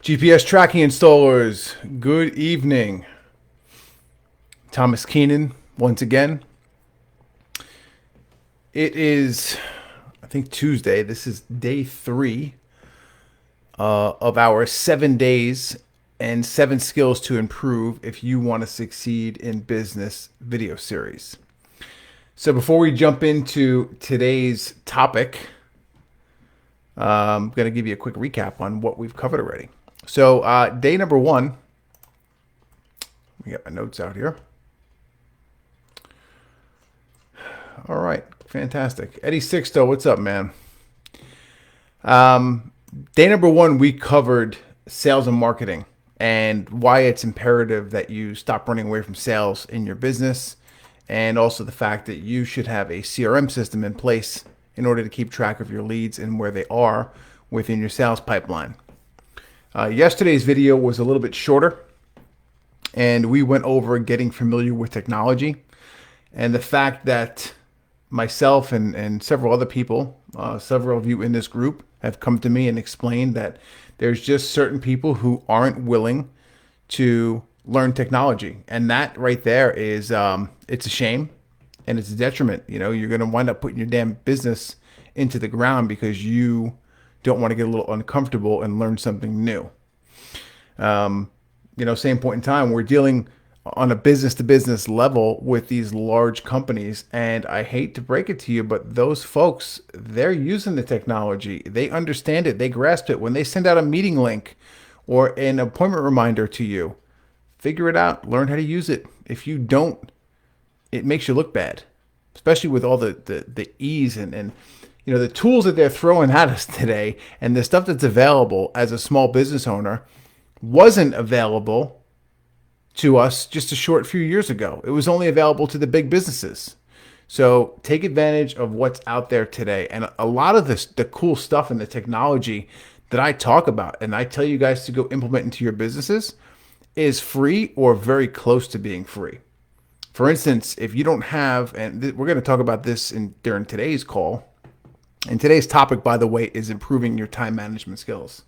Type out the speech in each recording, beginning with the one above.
GPS tracking installers, good evening. Thomas Keenan, once again. It is, I think, Tuesday. This is day 3 of our 7 days and 7 skills to improve if you want to succeed in business video series. So before we jump into today's topic, I'm going to give you a quick recap on what we've covered already. So day number 1, let me get my notes out here. All right, fantastic. Eddie Sixto, what's up, man? Day number 1, we covered sales and marketing and why it's imperative that you stop running away from sales in your business, and also the fact that you should have a CRM system in place in order to keep track of your leads and where they are within your sales pipeline. Yesterday's video was a little bit shorter, and we went over getting familiar with technology and the fact that myself and several other people, several of you in this group, have come to me and explained that there's just certain people who aren't willing to learn technology. And that right there is, it's a shame and it's a detriment. You know, you're going to wind up putting your damn business into the ground because you don't want to get a little uncomfortable and learn something new. Same point in time, we're dealing on a business to business level with these large companies. And I hate to break it to you, but those folks, they're using the technology. They understand it. They grasp it. When they send out a meeting link or an appointment reminder to you, figure it out, learn how to use it. If you don't, it makes you look bad, especially with all the ease and the tools that they're throwing at us today, and the stuff that's available as a small business owner wasn't available to us just a short few years ago. It was only available to the big businesses. So take advantage of what's out there today. And a lot of the cool stuff in the technology that I talk about and I tell you guys to go implement into your businesses is free or very close to being free. For instance, if you don't have, and we're going to talk about this during today's call, and today's topic, by the way, is improving your time management skills.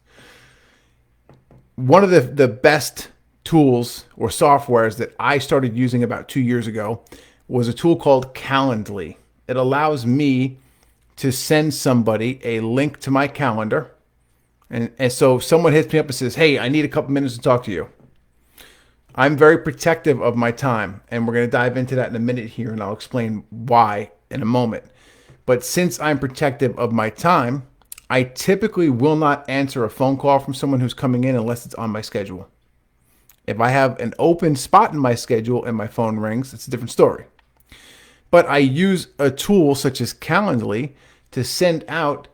One of the best tools or softwares that I started using about 2 years ago was a tool called Calendly. It allows me to send somebody a link to my calendar. And so if someone hits me up and says, hey, I need a couple minutes to talk to you, I'm very protective of my time. And we're going to dive into that in a minute here, and I'll explain why in a moment. But since I'm protective of my time, I typically will not answer a phone call from someone who's coming in unless it's on my schedule. If I have an open spot in my schedule and my phone rings, it's a different story. But I use a tool such as Calendly to send out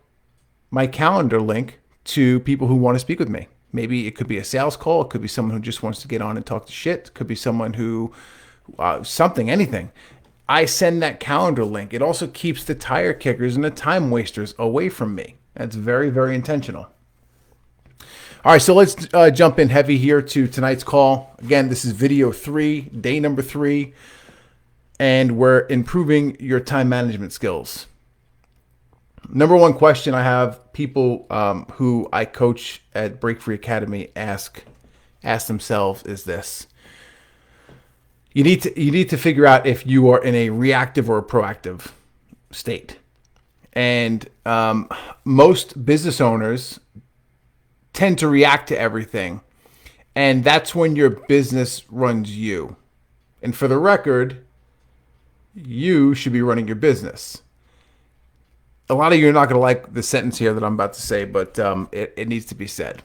my calendar link to people who want to speak with me. Maybe it could be a sales call. It could be someone who just wants to get on and talk to shit. It could be someone who, anything. I send that calendar link. It also keeps the tire kickers and the time wasters away from me. That's very, very intentional. All right, so let's jump in heavy here to tonight's call. Again, this is video 3, day number 3, and we're improving your time management skills. Number 1 question I have people who I coach at Break Free Academy ask themselves is this. You need to figure out if you are in a reactive or a proactive state. And most business owners tend to react to everything. And that's when your business runs you. And for the record, you should be running your business. A lot of you are not going to like the sentence here that I'm about to say, but it needs to be said.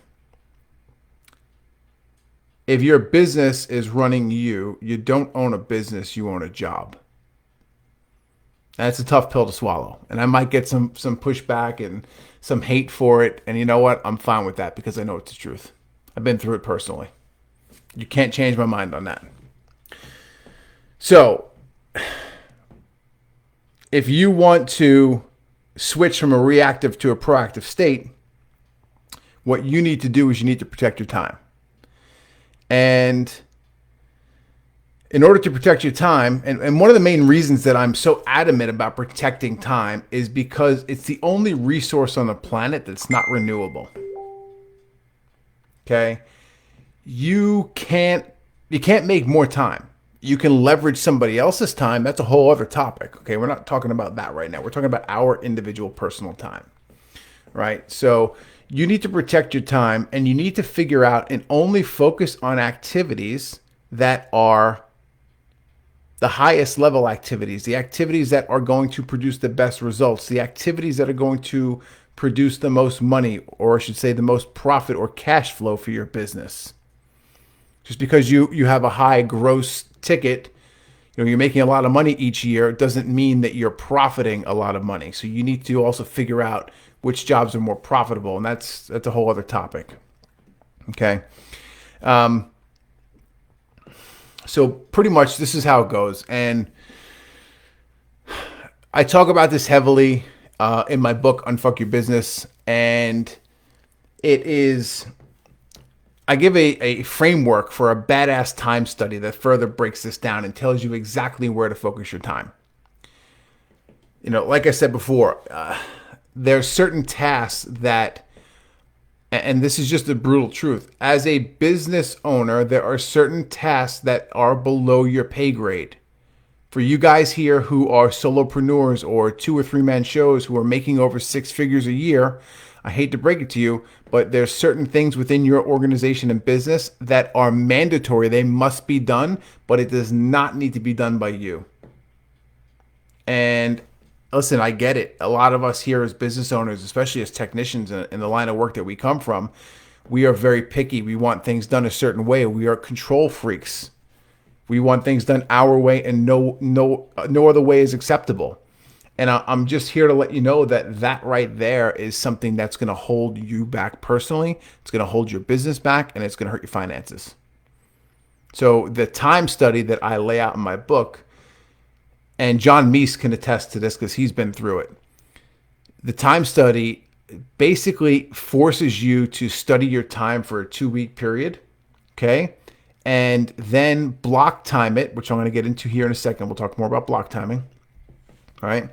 If your business is running you, you don't own a business, you own a job. That's a tough pill to swallow. And I might get some pushback and some hate for it. And you know what? I'm fine with that because I know it's the truth. I've been through it personally. You can't change my mind on that. So if you want to switch from a reactive to a proactive state, what you need to do is you need to protect your time. And in order to protect your time, and one of the main reasons that I'm so adamant about protecting time is because it's the only resource on the planet that's not renewable. Okay. You can't you can't make more time. You can leverage somebody else's time. That's a whole other topic. Okay. We're not talking about that right now. We're talking about our individual personal time. Right. So you need to protect your time, and you need to figure out and only focus on activities that are the highest level activities, the activities that are going to produce the best results, the activities that are going to produce the most money, or I should say the most profit or cash flow for your business. Just because you have a high gross ticket, you're making a lot of money each year, doesn't mean that you're profiting a lot of money. So you need to also figure out which jobs are more profitable, and that's a whole other topic. Okay. So pretty much this is how it goes. And I talk about this heavily in my book, Unfuck Your Business. And I give a framework for a badass time study that further breaks this down and tells you exactly where to focus your time. Like I said before, there's certain tasks that, and this is just the brutal truth, as a business owner, there are certain tasks that are below your pay grade. For you guys here who are solopreneurs or 2 or 3 man shows who are making over 6 figures a year, I hate to break it to you, but there's certain things within your organization and business that are mandatory. They must be done, but it does not need to be done by you. And listen, I get it. A lot of us here as business owners, especially as technicians in the line of work that we come from, we are very picky. We want things done a certain way. We are control freaks. We want things done our way, and no other way is acceptable. And I'm just here to let you know that right there is something that's going to hold you back personally. It's going to hold your business back, and it's going to hurt your finances. So the time study that I lay out in my book, and John Meese can attest to this because he's been through it. The time study basically forces you to study your time for a 2-week period, okay? And then block time it, which I'm going to get into here in a second. We'll talk more about block timing, all right?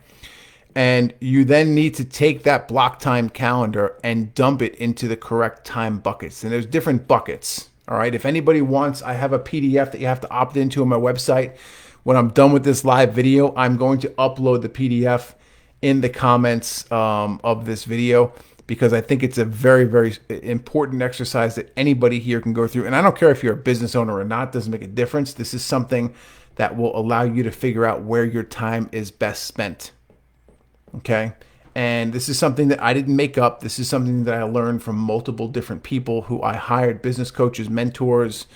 And you then need to take that block time calendar and dump it into the correct time buckets. And there's different buckets, all right? If anybody wants, I have a PDF that you have to opt into on my website. When I'm done with this live video, I'm going to upload the PDF in the comments of this video, because I think it's a very, very important exercise that anybody here can go through. And I don't care if you're a business owner or not, doesn't make a difference. This is something that will allow you to figure out where your time is best spent. Okay? And this is something that I didn't make up. This is something that I learned from multiple different people who I hired, business coaches, mentors,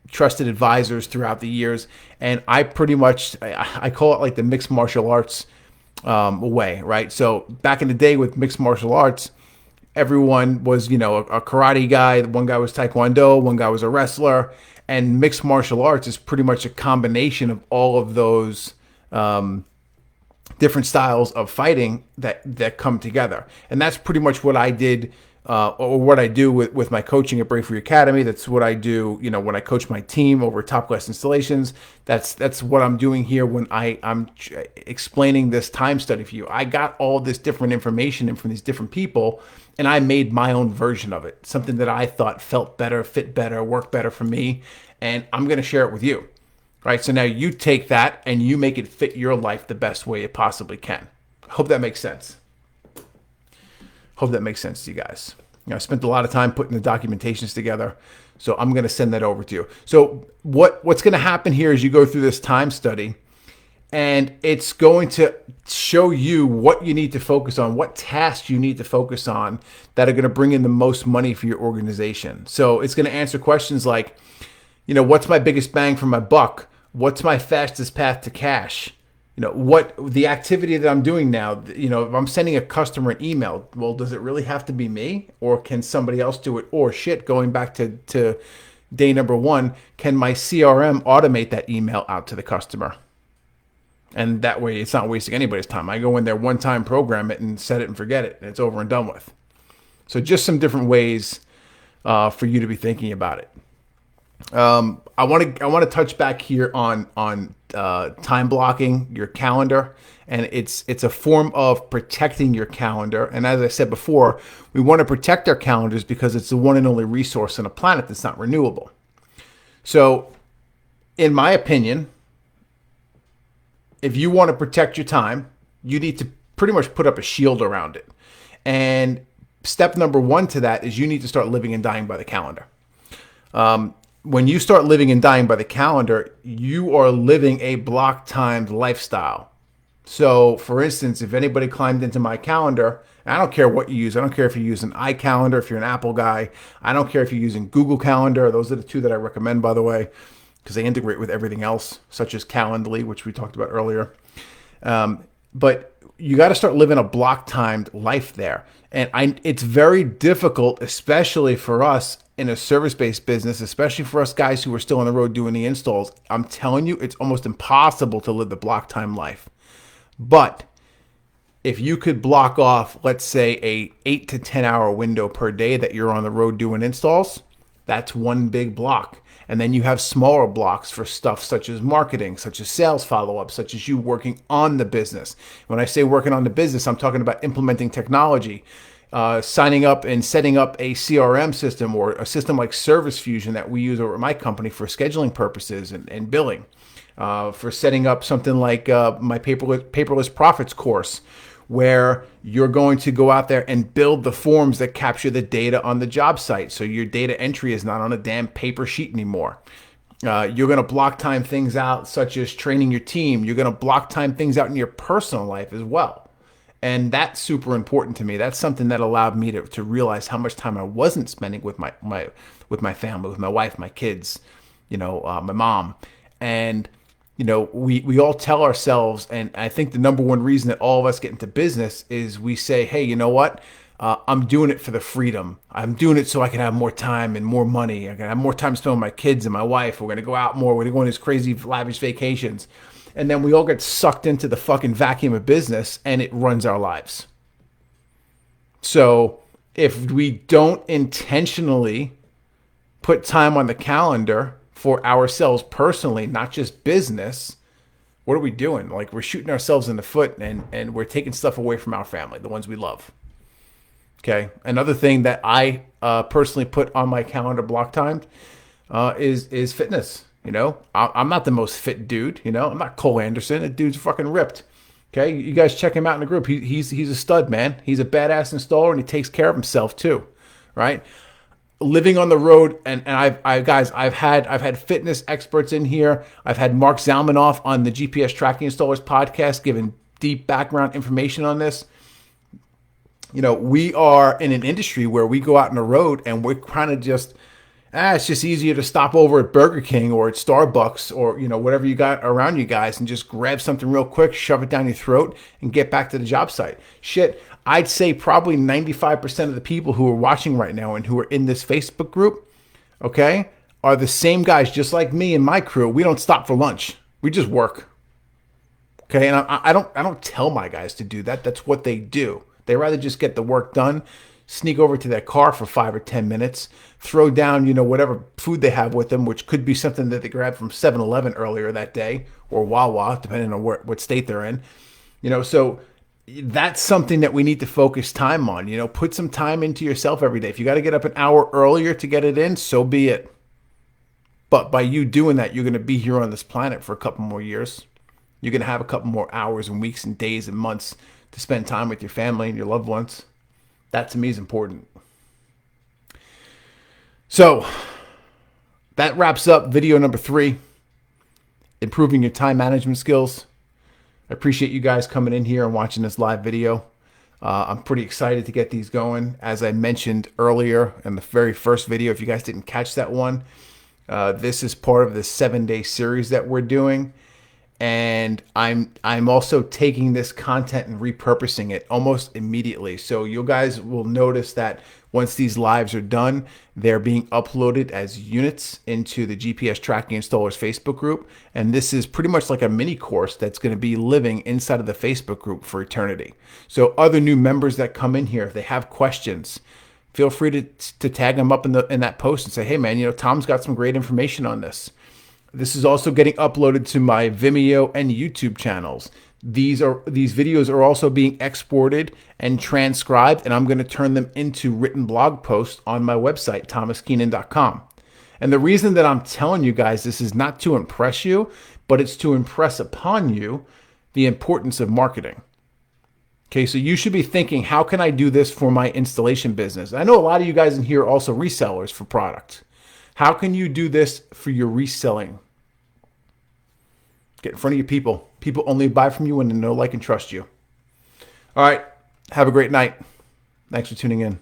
trusted advisors throughout the years. And I pretty much, I call it like the mixed martial arts way, right? So back in the day with mixed martial arts, everyone was, a karate guy. One guy was taekwondo, one guy was a wrestler. And mixed martial arts is pretty much a combination of all of those different styles of fighting that come together. And that's pretty much what I did, or what I do with my coaching at Bravery Academy. That's what I do, when I coach my team over Top Class Installations. That's what I'm doing here when I'm explaining this time study for you. I got all this different information in from these different people, and I made my own version of it, something that I thought felt better, fit better, worked better for me, and I'm going to share it with you. Right? So now you take that and you make it fit your life the best way it possibly can. Hope that makes sense. Hope that makes sense to you guys. I spent a lot of time putting the documentations together, so I'm going to send that over to you. So what's going to happen here is you go through this time study, and it's going to show you what you need to focus on, what tasks you need to focus on that are going to bring in the most money for your organization. So it's going to answer questions like, what's my biggest bang for my buck? What's my fastest path to cash? What the activity that I'm doing now, if I'm sending a customer an email, well, does it really have to be me, or can somebody else do it? Or going back to day number 1, can my CRM automate that email out to the customer? And that way it's not wasting anybody's time. I go in there one time, program it, and set it and forget it, and it's over and done with. So just some different ways for you to be thinking about it. I want to touch back here on time blocking your calendar, and it's a form of protecting your calendar. And as I said before, we want to protect our calendars because it's the one and only resource on a planet that's not renewable. So, in my opinion, if you want to protect your time, you need to pretty much put up a shield around it. And step number one to that is you need to start living and dying by the calendar. When you start living and dying by the calendar, you are living a block timed lifestyle. So, for instance, if anybody climbed into my calendar, and I don't care what you use. I don't care if you use an iCalendar, if you're an Apple guy. I don't care if you're using Google Calendar. Those are the two that I recommend, by the way, because they integrate with everything else, such as Calendly, which we talked about earlier. But you got to start living a block timed life there. And it's very difficult, especially for us in a service-based business, especially for us guys who are still on the road doing the installs. I'm telling you, it's almost impossible to live the block time life. But if you could block off, let's say, a 8 to 10 hour window per day that you're on the road doing installs, that's one big block. And then you have smaller blocks for stuff such as marketing, such as sales follow-up, such as you working on the business. When I say working on the business, I'm talking about implementing technology, signing up and setting up a CRM system or a system like Service Fusion that we use over at my company for scheduling purposes and billing, for setting up something like my paperless profits course, where you're going to go out there and build the forms that capture the data on the job site. So your data entry is not on a damn paper sheet anymore. You're going to block time things out, such as training your team. You're going to block time things out in your personal life as well. And that's super important to me. That's something that allowed me to realize how much time I wasn't spending with my family, with my wife, my kids, my mom. And we all tell ourselves, and I think the number one reason that all of us get into business is we say, hey, you know what? I'm doing it for the freedom. I'm doing it so I can have more time and more money. I can have more time to spend with my kids and my wife. We're going to go out more. We're going to go on these crazy, lavish vacations. And then we all get sucked into the fucking vacuum of business, and it runs our lives. So if we don't intentionally put time on the calendar for ourselves personally, not just business, what are we doing? Like, we're shooting ourselves in the foot, and we're taking stuff away from our family, the ones we love. Okay. Another thing that I personally put on my calendar block timed is fitness. I'm not the most fit dude. I'm not Cole Anderson. That dude's fucking ripped. Okay. You guys check him out in the group. He's a stud, man. He's a badass installer, and he takes care of himself too. Right. Living on the road, and I've had fitness experts in here. I've had Mark Zalmanoff on the GPS Tracking Installers podcast giving deep background information on this. We are in an industry where we go out on the road and we're kind of just, it's just easier to stop over at Burger King or at Starbucks or, whatever you got around you guys and just grab something real quick, shove it down your throat, and get back to the job site. Shit. I'd say probably 95% of the people who are watching right now and who are in this Facebook group, okay, are the same guys just like me and my crew. We don't stop for lunch. We just work. Okay, and I don't tell my guys to do that. That's what they do. They rather just get the work done, sneak over to their car for 5 or 10 minutes, throw down, whatever food they have with them, which could be something that they grabbed from 7-Eleven earlier that day or Wawa, depending on what state they're in. So that's something that we need to focus time on. Put some time into yourself every day. If you got to get up an hour earlier to get it in, so be it. But by you doing that, you're going to be here on this planet for a couple more years. You're going to have a couple more hours and weeks and days and months to spend time with your family and your loved ones. That to me is important. So that wraps up video number 3, improving your time management skills. I appreciate you guys coming in here and watching this live video. I'm pretty excited to get these going. As I mentioned earlier in the very first video, if you guys didn't catch that one, this is part of the 7-day series that we're doing. And I'm also taking this content and repurposing it almost immediately. So you guys will notice that once these lives are done, they're being uploaded as units into the GPS Tracking Installers Facebook group. And this is pretty much like a mini course that's going to be living inside of the Facebook group for eternity. So other new members that come in here, if they have questions, feel free to tag them up in that post and say, hey man, Tom's got some great information on this. This is also getting uploaded to my Vimeo and YouTube channels. These videos are also being exported and transcribed, and I'm going to turn them into written blog posts on my website, thomaskeenan.com. And the reason that I'm telling you guys this is not to impress you, but it's to impress upon you the importance of marketing. Okay, so you should be thinking, how can I do this for my installation business? I know a lot of you guys in here are also resellers for products. How can you do this for your reselling? Get in front of your people. People only buy from you when they know, like, and trust you. All right, have a great night. Thanks for tuning in.